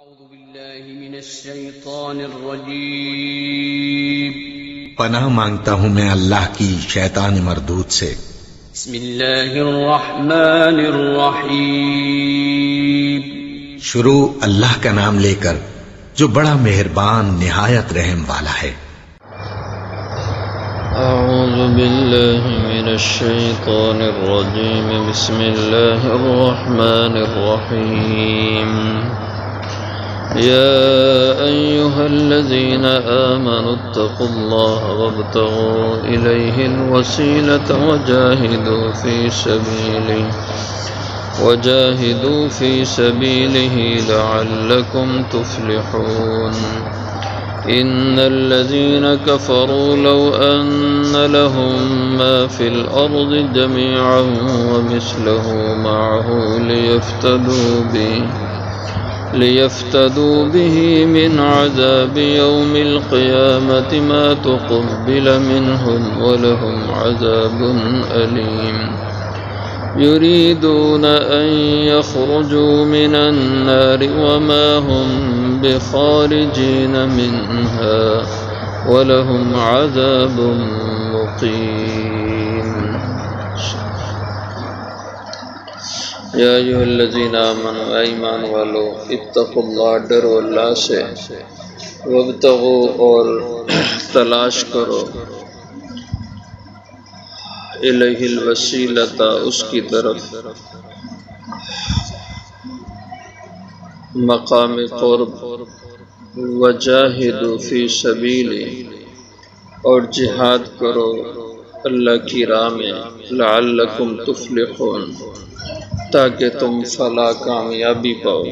أعوذ بالله من الشيطان الرجيم پناہ مانگتا ہوں میں اللہ کی شیطان مردود سے۔ بسم الله الرحمن الرحيم شروع اللہ کا نام لے کر جو بڑا مہربان نہایت رحم والا ہے۔ أعوذ بالله من الشيطان الرجيم بسم الله الرحمن الرحيم يا أيها الذين آمنوا اتقوا الله وابتغوا إليه الوسيلة وجاهدوا في سبيله لعلكم تفلحون إن الذين كفروا لو أن لهم ما في الأرض جميعا ومثله معه ليفتدوا به من عذاب يوم القيامة ما تقبل منهم ولهم عذاب أليم يريدون أن يخرجوا من النار وما هم بخارجين منها ولهم عذاب مقيم یا ایھا الذین آمنوا ایمان والو اتقوا اللہ ڈرو اللہ سے وابتغوا اور تلاش کرو الیہ الوسیلۃ اس کی طرف مقام قرب وجاہدوا فی سبیلہ اور جہاد کرو اللہ کی راہ میں لعلکم تفلحون تاکہ تم فلاح کامیابی پاؤ۔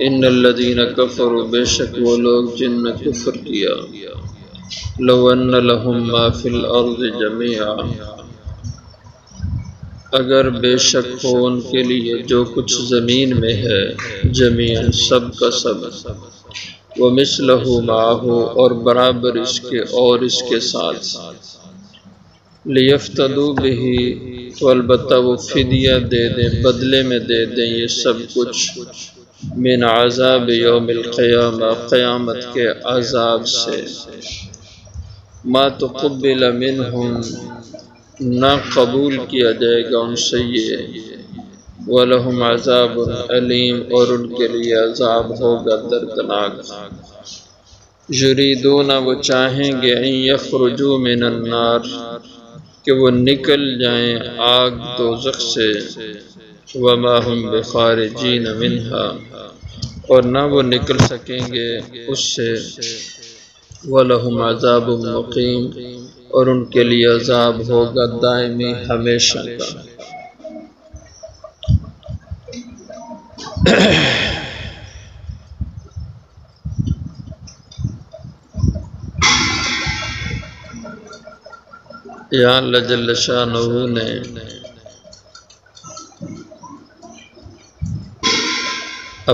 ان الذین کفروا بے شک وہ لوگ جن نے کفر کیا لو ان لہم ما فی الارض جميعا اگر بے شک ہو ان کے لیے جو کچھ زمین میں ہے جمیعا سب کا سب ومثلہ معہ اور برابر اس کے اور اس کے ساتھ لیفتدوا بہ تو البتہ وہ فدیہ دے دیں بدلے میں دے دیں یہ سب کچھ من عذاب یوم القیامہ قیامت کے عذاب سے ما تقبل منہم نہ قبول کیا جائے گا ان سے یہ وَلَهُمْ عَذَابٌ علیم اور ان کے لیے عذاب ہوگا دردناک۔ یریدون وہ چاہیں گے ان یخرجوا من النار کہ وہ نکل جائیں آگ دوزخ سے وما هم بخارجین منہا اور نہ وہ نکل سکیں گے اس سے وَلَهُمْ عَذَابٌ مُقِيمٌ اور ان کے لیے عذاب ہوگا دائمی ہمیشہ کا۔ یہاں اللہ جل شانہ نے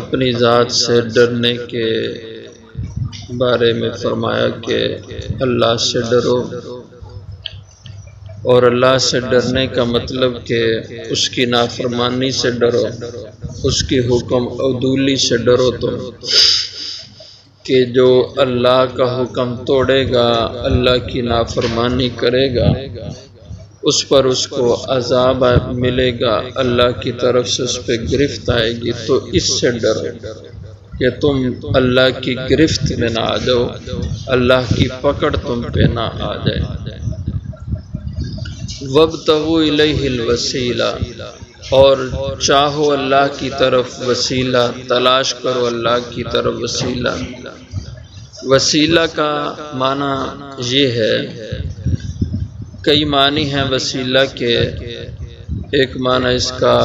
اپنی ذات سے ڈرنے کے بارے میں فرمایا کہ اللہ سے ڈرو اور اللہ سے ڈرنے کا مطلب کہ اس کی نافرمانی سے ڈرو اس کی حکم عدولی سے ڈرو تم کہ جو اللہ کا حکم توڑے گا اللہ کی نافرمانی کرے گا اس پر اس کو عذاب ملے گا اللہ کی طرف سے اس پہ گرفت آئے گی تو اس سے ڈرو کہ تم اللہ کی گرفت میں نہ آ جاؤ اللہ کی پکڑ تم پہ نہ آ جائے۔ وابتغوا الیہ الوسیلہ اور چاہو اللہ کی طرف وسیلہ تلاش کرو اللہ کی طرف وسیلہ۔ وسیلہ کا معنی یہ ہے کئی معنی ہیں وسیلہ کے ایک معنی اس کا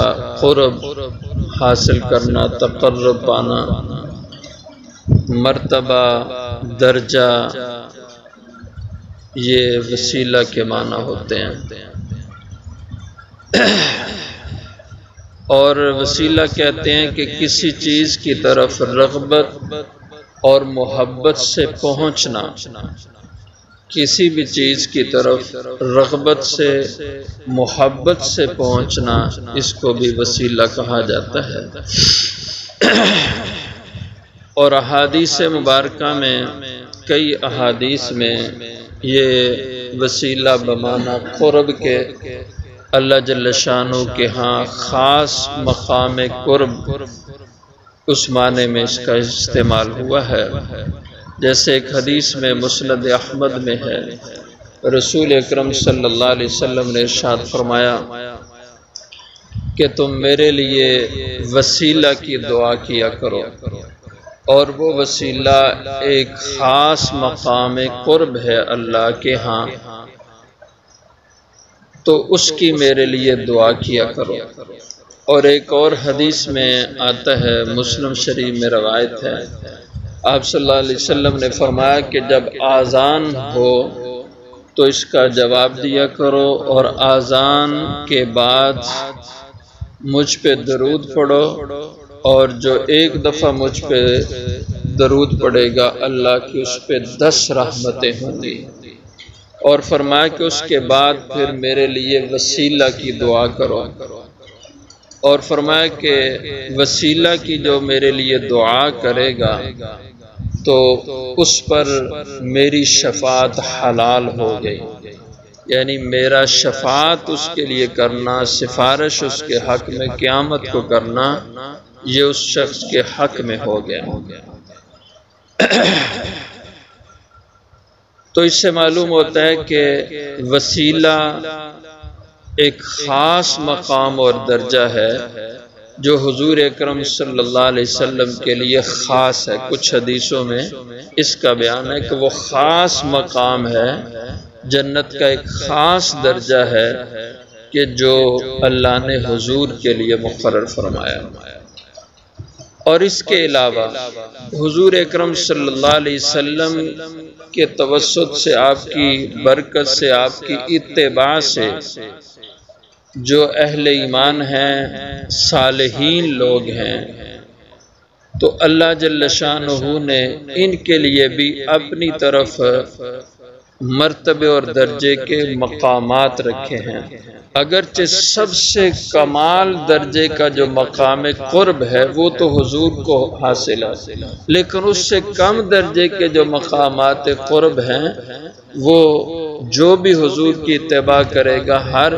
قرب حاصل کرنا تقرب پانا مرتبہ درجہ یہ وسیلہ کے معنی ہوتے ہیں اور وسیلہ کہتے ہیں کہ کسی چیز کی طرف رغبت اور محبت سے پہنچنا کسی بھی چیز کی طرف رغبت سے محبت سے پہنچنا اس کو بھی وسیلہ کہا جاتا ہے۔ اور احادیث مبارکہ میں کئی احادیث میں یہ وسیلہ بمعنی قرب کے اللہ جل شانہ کے ہاں خاص مقام قرب اس معنی میں اس کا استعمال ہوا ہے۔ جیسے ایک حدیث میں مسند احمد میں ہے، رسول اکرم صلی اللہ علیہ وسلم نے ارشاد فرمایا کہ تم میرے لیے وسیلہ کی دعا کیا کرو، اور وہ وسیلہ ایک خاص مقام قرب ہے اللہ کے ہاں، تو اس کی میرے لیے دعا کیا کرو۔ اور ایک اور حدیث میں آتا ہے، مسلم شریف میں روایت ہے، آپ صلی اللہ علیہ وسلم نے فرمایا کہ جب آذان ہو تو اس کا جواب دیا کرو، اور آذان کے بعد مجھ پہ درود پڑھو، اور جو ایک دفعہ مجھ پہ درود پڑھے گا اللہ کی اس پہ 10 رحمتیں ہوں گی۔ اور فرمایا کہ اس کے بعد پھر میرے لیے وسیلہ کی دعا کرو، اور فرمایا کہ وسیلہ کی جو میرے لیے دعا کرے گا تو اس پر میری شفاعت حلال ہو گئی، یعنی میرا شفاعت اس کے لیے کرنا، سفارش اس کے حق میں قیامت کو کرنا، یہ اس شخص کے حق میں ہو گیا۔ تو اس سے معلوم ہوتا ہے کہ وسیلہ ایک خاص مقام اور درجہ ہے جو حضور اکرم صلی اللہ علیہ وسلم کے لیے خاص ہے۔ کچھ حدیثوں میں اس کا بیان ہے کہ وہ خاص مقام ہے، جنت کا ایک خاص درجہ ہے کہ جو اللہ نے حضور کے لیے مقرر فرمایا۔ اور اس کے علاوہ حضور اکرم صلی اللہ علیہ وسلم کے توسط سے، آپ کی برکت سے، آپ کی اتباع سے جو اہل ایمان ہیں، صالحین لوگ ہیں، تو اللہ جل شانہ نے ان کے لیے بھی اپنی طرف مرتبے اور درجے کے مقامات رکھے ہیں۔ اگرچہ سب سے کمال درجے کا جو مقام قرب ہے وہ تو حضور کو حاصل ہے، لیکن اس سے کم درجے کے جو مقامات قرب ہیں وہ جو بھی حضور کی اتباع کرے گا ہر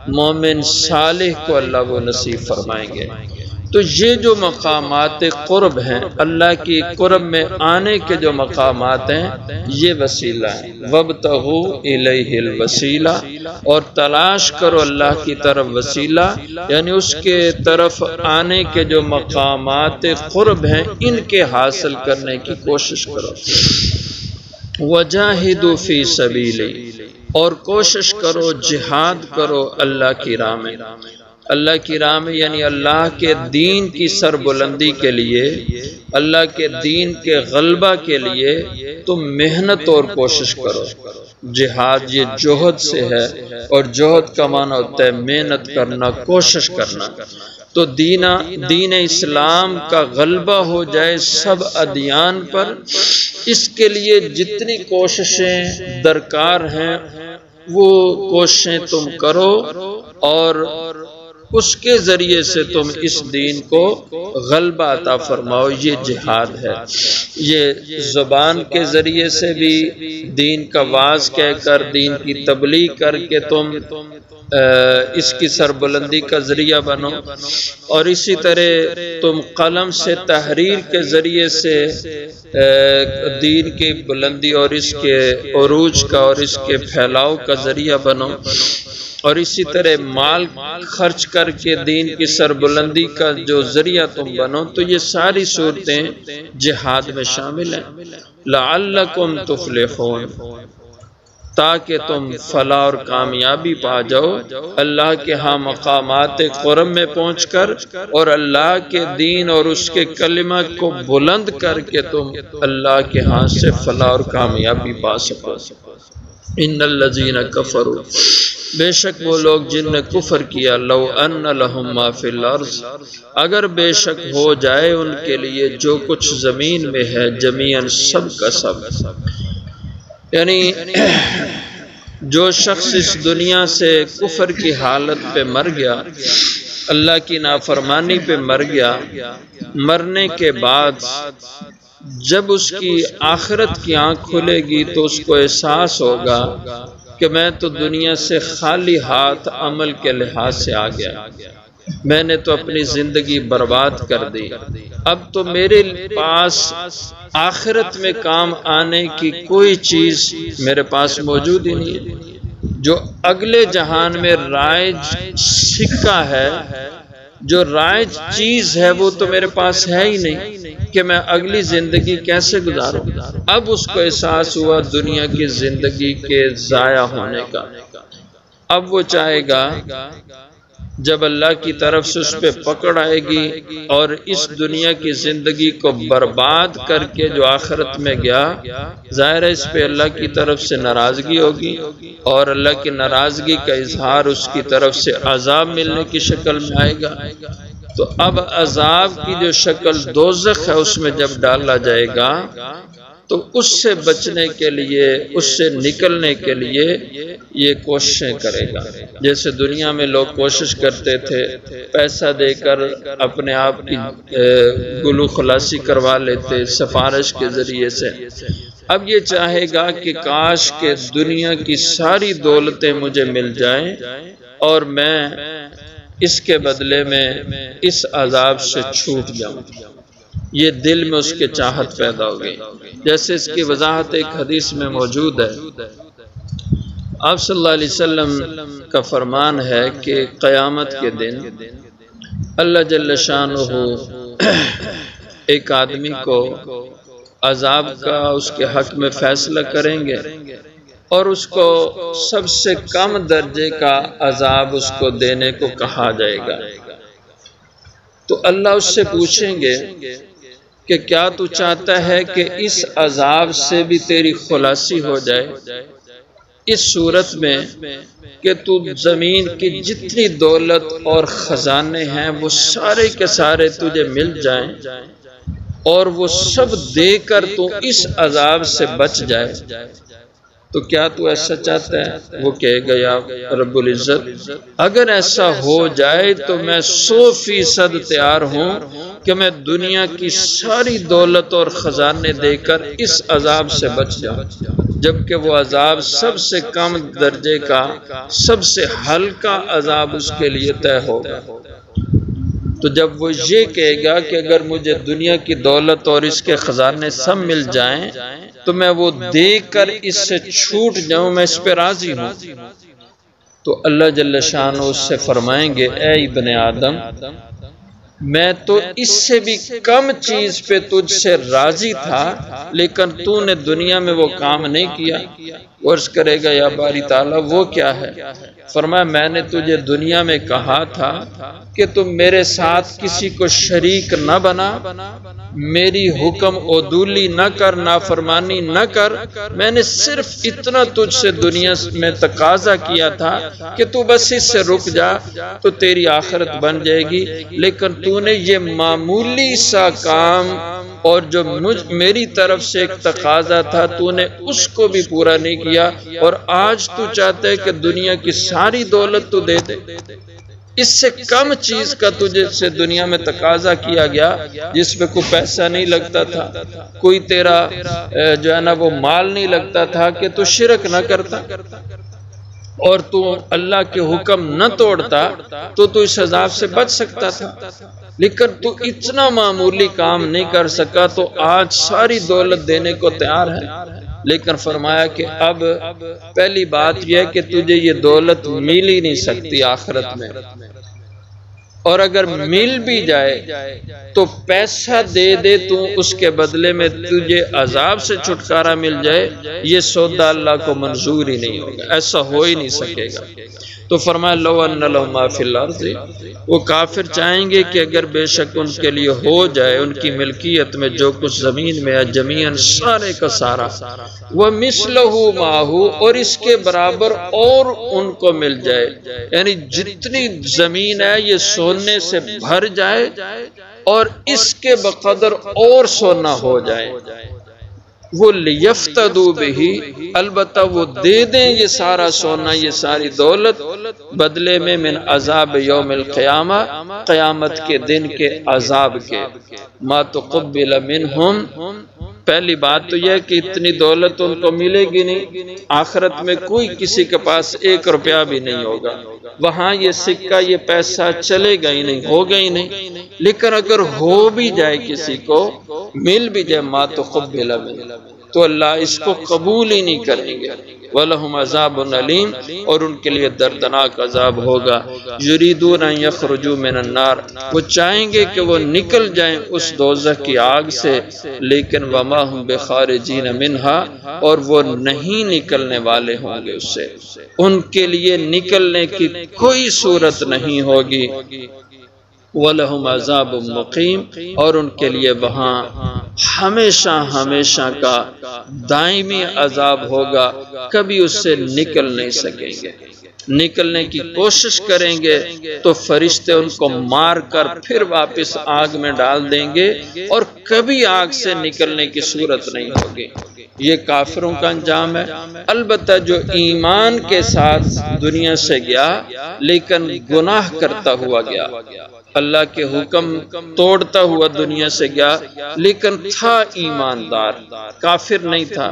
مومن صالح کو اللہ وہ نصیب فرمائیں گے۔ تو یہ جو مقامات قرب ہیں، اللہ کی قرب میں آنے کے جو مقامات ہیں، یہ وسیلہ ہے۔ وَابْتَغُوا إِلَيْهِ الْوَسِيلَةَ، اور تلاش کرو اللہ کی طرف وسیلہ، یعنی اس کے طرف آنے کے جو مقامات قرب ہیں ان کے حاصل کرنے کی کوشش کرو۔ وَجَاهِدُوا فِي سَبِيلِهِ، اور کوشش کرو، جہاد کرو اللہ کی راہ میں۔ اللہ کی راہ میں یعنی اللہ کے دین کی سربلندی کے لیے، اللہ کے دین کے غلبہ کے لیے تم محنت اور کوشش کرو۔ جہاد یہ جوہد سے ہے، اور جوہد کا معنی ہوتا ہے محنت کرنا، کوشش کرنا۔ تو دین اسلام کا غلبہ ہو جائے سب ادیان پر، اس کے لیے جتنی کوششیں درکار ہیں وہ کوششیں تم کرو، اور اس کے ذریعے سے تم اس دین کو غلبہ عطا فرماؤ۔ یہ جہاد ہے۔ یہ زبان کے ذریعے سے بھی دین کا واعظ کہہ کر، دین کی تبلیغ کر کے تم اس کی سربلندی کا ذریعہ بنو، اور اسی طرح تم قلم سے تحریر کے ذریعے سے دین کی بلندی اور اس کے عروج کا اور اس کے پھیلاؤ کا ذریعہ بنو، اور اسی طرح مال خرچ کر کے دین کی سربلندی کا جو ذریعہ تم بنو۔ تو یہ ساری صورتیں جہاد میں شامل ہیں۔ لعلکم تفلحون، تاکہ تم فلاح اور کامیابی پا جاؤ اللہ کے ہاں مقامات قرب میں پہنچ کر، اور اللہ کے دین اور اس کے کلمہ کو بلند کر کے تم اللہ کے ہاں سے فلاح اور کامیابی پا سکو۔ ان الذین کفروا، بے شک وہ لوگ جن نے کفر کیا، لو ان لہم ما فی الارض، اگر بے شک ہو جائے ان کے لیے جو کچھ زمین میں ہے، جمیعاً سب کا سب، یعنی جو شخص اس دنیا سے کفر کی حالت پہ مر گیا، اللہ کی نافرمانی پہ مر گیا، مرنے کے بعد جب اس کی آخرت کی آنکھ کھلے گی تو اس کو احساس ہوگا کہ میں تو دنیا سے خالی ہاتھ عمل کے لحاظ سے آ گیا، میں نے تو اپنی زندگی برباد کر دی، اب تو میرے پاس آخرت میں کام آنے کی کوئی چیز میرے پاس موجود ہی نہیں ہے۔ جو اگلے جہان میں رائج سکہ ہے، جو رائج چیز ہے، وہ تو میرے پاس ہے ہی نہیں کہ میں اگلی زندگی کیسے گزاروں۔ اب اس کو احساس ہوا دنیا کی زندگی کے ضائع ہونے کا۔ اب وہ چاہے گا جب اللہ کی طرف سے اس پہ پکڑ آئے گی اور اس دنیا کی زندگی کو برباد کر کے جو آخرت میں گیا، ظاہر ہے اس پہ اللہ کی طرف سے ناراضگی ہوگی، اور اللہ کی ناراضگی کا اظہار اس کی طرف سے عذاب ملنے کی شکل میں آئے گا۔ تو اب عذاب کی جو شکل دوزخ ہے اس میں جب ڈالا جائے گا تو اس سے بچنے کے لیے، اس سے نکلنے کے لیے یہ کوششیں کرے گا۔ جیسے دنیا میں لوگ کوشش کرتے تھے پیسہ دے کر اپنے آپ کی گلو خلاصی کروا لیتے سفارش کے ذریعے سے، اب یہ چاہے گا کہ کاش کہ دنیا کی ساری دولتیں مجھے مل جائیں اور میں اس کے بدلے میں اس عذاب سے چھوٹ جاؤں۔ یہ دل میں اس کے چاہت پیدا ہو گئی۔ جیسے اس کی وضاحت ایک حدیث میں موجود ہے، آپ صلی اللہ علیہ وسلم کا فرمان ہے کہ قیامت کے دن اللہ جل شانہ ایک آدمی کو عذاب کا اس کے حق میں فیصلہ کریں گے اور اس کو سب سے کم درجے کا عذاب اس کو دینے کو کہا جائے گا۔ تو اللہ اس سے پوچھیں گے کہ کیا تو چاہتا ہے کہ اس عذاب سے بھی تیری خلاصی ہو جائے، اس صورت میں کہ تو زمین کی جتنی دولت اور خزانے ہیں وہ سارے کے سارے تجھے مل جائیں اور وہ سب دے کر تو اس عذاب سے بچ جائے، تو کیا تو ایسا چاہتا ہے؟ وہ کہے گا یا رب العزت اگر ایسا ہو جائے تو میں 100% تیار ہوں کہ میں دنیا کی ساری دولت اور خزانے دے کر اس عذاب سے بچ جاؤں، جبکہ وہ عذاب سب سے کم درجے کا، سب سے ہلکا عذاب اس کے لیے طے ہوگا۔ تو جب وہ یہ کہے گا کہ اگر مجھے دنیا کی دولت اور اس کے خزانے سب مل جائیں تو میں وہ دے کر اس سے چھوٹ جاؤں، میں اس پہ راضی ہوں، تو اللہ جل شانہ اس سے فرمائیں گے اے ابن آدم، میں تو اس سے بھی کم چیز پہ تجھ سے راضی تھا لیکن تو نے دنیا میں وہ کام نہیں کیا۔ عرض کرے گا یا باری تعالیٰ وہ کیا ہے؟ فرمایا میں نے تجھے دنیا میں کہا تھا کہ تم میرے ساتھ کسی کو شریک نہ بنا، میری حکم عدولی نہ کر، نافرمانی نہ کر، میں نے صرف اتنا تجھ سے دنیا میں تقاضا کیا تھا کہ تو بس اس سے رک جا تو تیری آخرت بن جائے گی، لیکن تو نے یہ معمولی سا کام اور جو میری طرف سے ایک تقاضا تھا تو نے اس کو بھی پورا نہیں کیا، اور آج تو چاہتا ہے کہ دنیا کی ساری دولت تو دے دے۔ اس سے کم چیز کا تجھے سے دنیا میں تقاضا کیا گیا جس پہ کوئی پیسہ نہیں لگتا تھا، کوئی تیرا جو ہے نا وہ مال نہیں لگتا تھا کہ تو شرک نہ کرتا اور تو اللہ کے حکم نہ توڑتا تو اس عذاب سے بچ سکتا تھا، لیکن تو اتنا معمولی کام نہیں کر سکا تو آج ساری دولت دینے کو تیار ہے۔ لیکن فرمایا کہ اب پہلی بات یہ ہے کہ تجھے یہ دولت مل ہی نہیں سکتی آخرت میں، اور اگر مل بھی جائے تو پیسہ دے دے تو اس کے بدلے میں تجھے عذاب سے چھٹکارا مل جائے، یہ سودا اللہ کو منظور ہی نہیں ہوگا، ایسا ہو ہی نہیں سکے گا۔ تو فرمایا لو ان لہم ما فی الارض، وہ کافر چاہیں گے کہ اگر بے شک ان کے لیے ہو جائے ان کی ملکیت میں جو کچھ زمین میں ہے جمیعاً سارے کا سارا، وَمِثْلَهُ مَعَهُ، اور اس کے برابر اور ان کو مل جائے، یعنی جتنی زمین ہے یہ سونے سے بھر جائے اور اس کے بقدر اور سونا ہو جائے، وہ لیفتدوا بہ، البتہ وہ دے دیں یہ سارا سونا یہ ساری دولت بدلے میں من عذاب یوم القیامہ، قیامت کے دن کے عذاب کے، ما تقبل منہم، پہلی بات تو یہ کہ اتنی دولت ان کو ملے گی نہیں، آخرت میں کوئی کسی کے پاس 1 روپیہ بھی نہیں ہوگا، وہاں یہ سکہ یہ پیسہ چلے گا ہی نہیں، ہوگا ہی نہیں، لیکن اگر ہو بھی جائے کسی کو مل بھی جائے ما تقبل منہ، تو اللہ اس کو قبول ہی نہیں کریں گے، وَلَهُمْ عَذَابٌ عَلِيمٌ، اور ان کے لیے دردناک عذاب ہوگا، یریدون ان یخرجوا من النار، وہ چاہیں گے کہ وہ نکل جائیں اس دوزخ کی آگ سے، لیکن وما هم بخارجین منها، اور وہ نہیں نکلنے والے ہوں گے اس سے، ان کے لیے نکلنے کی کوئی صورت نہیں ہوگی، وَلَهُمْ عَذَابٌ مُقِيمٌ، اور ان کے لیے وہاں ہمیشہ ہمیشہ کا دائمی عذاب ہوگا، کبھی اس سے نکل نہیں سکیں گے، نکلنے کی کوشش کریں گے تو فرشتے ان کو مار کر پھر واپس آگ میں ڈال دیں گے، اور کبھی آگ سے نکلنے کی صورت نہیں ہوگی۔ یہ کافروں کا انجام ہے۔ البتہ جو ایمان کے ساتھ دنیا سے گیا لیکن گناہ کرتا ہوا گیا، اللہ کے حکم توڑتا ہوا دنیا سے گیا، لیکن تھا ایماندار، کافر نہیں تھا،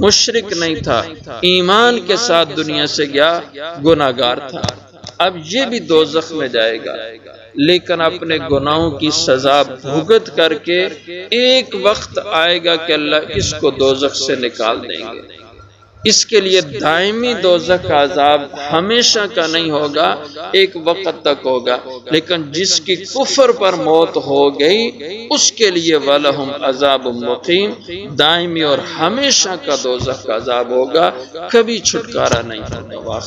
مشرک نہیں تھا، ایمان کے ساتھ دنیا سے گیا، گناہگار تھا، اب یہ بھی دوزخ میں جائے گا، لیکن اپنے گناہوں کی سزا بھگت کر کے ایک وقت آئے گا کہ اللہ اس کو دوزخ سے نکال دیں گے۔ اس کے لیے دائمی دوزخ کا عذاب ہمیشہ کا نہیں ہوگا، ایک وقت تک ہوگا، لیکن جس کی کفر پر موت ہو گئی اس کے لیے وَلَهُمْ عَذَابٌ مُقِيمٌ، دائمی اور ہمیشہ کا دوزخ کا عذاب ہوگا، کبھی چھٹکارا نہیں ہوگا۔